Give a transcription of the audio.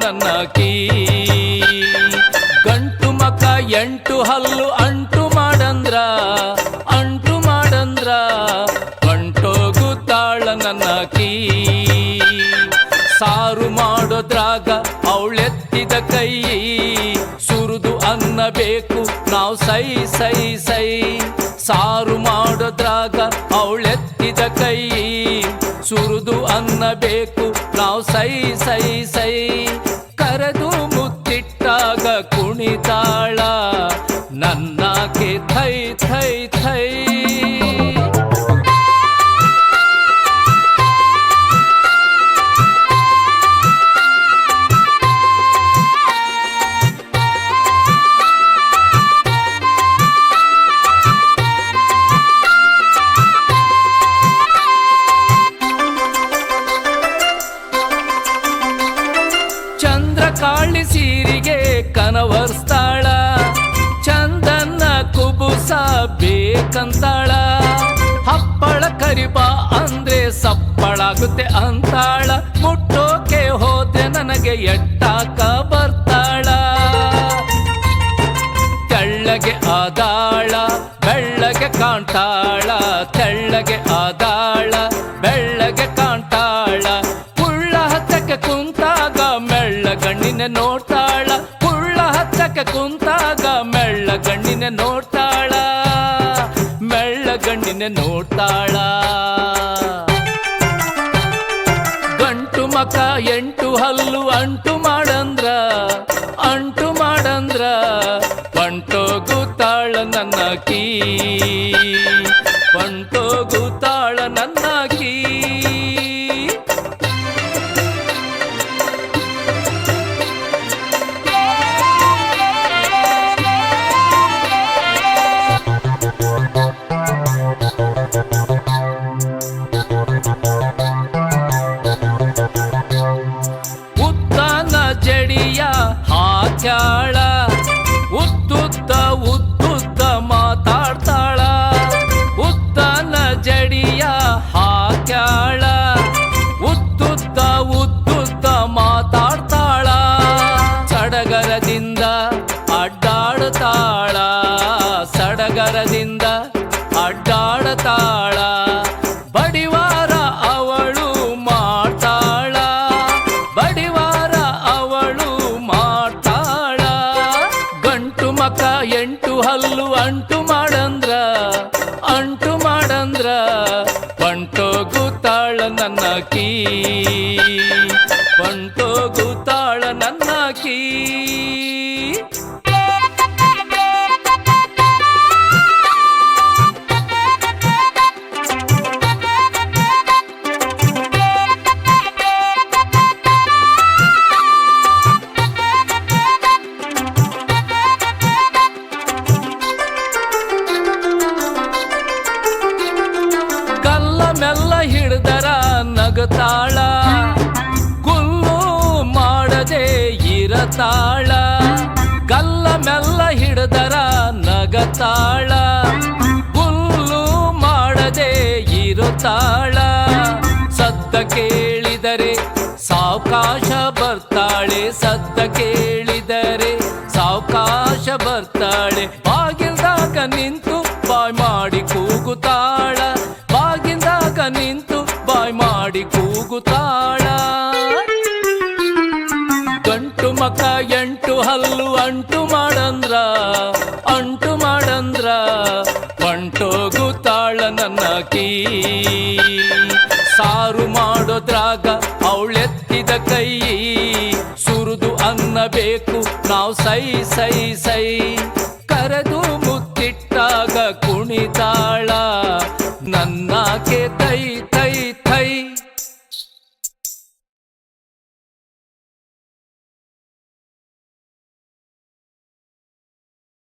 ನನ್ನಕಿ. ಗಂಟು ಮಕ ಎಂಟು ಹಲ್ಲು ಅಂಟು ಮಾಡಂದ್ರ ಹೊಂಟೋಗುತ್ತಾಳ ನನ್ನಕಿ. ಸಾರು ಮಾಡೋದ್ರಾಗ ಅವಳೆತ್ತಿದ ಕೈ, ಸುರಿದು ಅನ್ನಬೇಕು ನಾವು ಸೈ ಸೈ ಸೈ. ಸಾರು ಮಾಡೋದ್ರಾಗ ಅವಳೆತ್ತಿದ ಕೈ, ಸುರಿದು ಅನ್ನಬೇಕು ನಾವು ಸೈ ಸೈ ಸೈ. ಕರೆದು ಮುತ್ತಿಟ್ಟಾಗ ಕುಣಿತಾಳ ನನ್ನಾಕೆ ಥೈ ಥೈ ಥೈ. ಕಾಳಿ ಸೀರಿಗೆ ಕನವರ್ಸ್ತಾಳ, ಚಂದನ್ನ ಕುಬುಸ ಬೇಕಂತಾಳ. ಹಪ್ಪಳ ಕರಿಬಾ ಅಂದ್ರೆ ಸಪ್ಪಳಾಗುತ್ತೆ ಅಂತಾಳ. ಮುಟ್ಟೋಕೆ ಹೋದೆ ನನಗೆ ಎಟ್ಟಾಕ ಬರ್ತಾಳ. ತೆಳ್ಳಗೆ ಆದಾಳ ಬೆಳ್ಳಗೆ ಕಾಣ್ತಾಳ, ತೆಳ್ಳಗೆ ಆದಾಳ ಬೆಳ್ಳಗೆ ಕಾಣ್ತಾಳ. ಕುಳ್ಳ ಹತ್ತಕ್ಕೆ ಕುಂತಾಗ ಮೆಳ್ಳ ಗಣ್ಣಿನ ನೋಡ್ತಾಳ, ಕುಳ್ಳ ಹತ್ತಕ್ಕೆ ಕುಂತಾಗ ಮೆಳ್ಳ ಗಣ್ಣಿನ ನೋಡ್ತಾಳ, ಮೆಳ್ಳ ಗಣ್ಣಿನ ನೋಡ್ತಾಳ. ಗಂಟು ಮಕ ಎಂಟು ಹಲ್ಲು ಅಂಟು ಮಾಡಂದ್ರ ಹೊಂಟೋಗುತ್ತಾಳ ನನ್ನಕಿ, ಹೊಂಟೋಗುತ್ತಾಳ ನನ್ನಕಿ. ಉತ್ತನ ಜಡಿಯ ಹಾಕ್ಯಾಳ, ಉದ್ದುದ್ದ ಉದ್ದುದ್ದ ಮಾತಾಡ್ತಾಳ. ಉತ್ತನ ಜಡಿಯ ಹಾಕ್ಯಾಳ, ಉದ್ದುದ್ದ ಉದ್ದುದ್ದ ಮಾತಾಡ್ತಾಳ. ಸಡಗರದಿಂದ ಅಡ್ಡಾಡ್ತಾಳ, ಸಡಗರದಿಂದ ಅಡ್ಡಾಡ್ತಾಳ. ಬಡಿವಾರ ಅವಳು ಮಾಡ್ತಾಳ, ಬಡಿವಾರ ಅವಳು ಮಾಡ್ತಾಳ. ಗಂಟು ಮಕ ಎಂಟು ಹಲ್ಲು ಅಂಟು ಮಾಡಂದ್ರ ಹೊಂಟೋಗುತ್ತಾಳ ನನ್ನಕಿ, ಹೊಂಟೋಗುತ್ತಾಳ ನನ್ನಕಿ. ಮೆಲ್ಲ ಹಿಡ್ದರ ನಗತಾಳ, ಕುಲ್ಲು ಮಾಡದೆ ಇರತಾಳ. ಗಲ್ಲ ಮೆಲ್ಲ ಹಿಡ್ದರ ನಗತಾಳ, ಕುಲ್ಲು ಮಾಡದೆ ಇರುತ್ತಾಳ. ಸದ್ದ ಕೇಳಿದರೆ ಸಾವಕಾಶ ಬರ್ತಾಳೆ, ಸದ್ದ ಕೇಳಿದರೆ ಸಾವಕಾಶ ಬರ್ತಾಳೆ. ಬಾಗಿಲ್ದಾಗ ನಿಂತು ಬಾಯ್ ಮಾಡಿ ಕೂಗುತ್ತಾಳ, ಬಾಗಿಲ್ದಾಗ ನಿಂತು ಬಾಯ್ ಮಾಡಿ ಕೂಗುತ್ತಾಳ. ಗಂಟು ಮಕ ಎಂಟು ಹಲ್ಲು ಅಂಟು ಮಾಡಂದ್ರ ಹೊಂಟೋಗುತ್ತಾಳ ನನ್ನಕಿ. ಸಾರು ಮಾಡೋದ್ರಾಗ ಅವಳೆತ್ತಿದ ಕೈ, ಸುರಿದು ಅನ್ನಬೇಕು ನಾವು ಸೈ ಸೈ ಸೈ. ಕರೆದು ಮುತ್ತಿಟ್ಟಾಗ ಕುಣಿತಾಳ ನನ್ನಾಕೆ ತೈ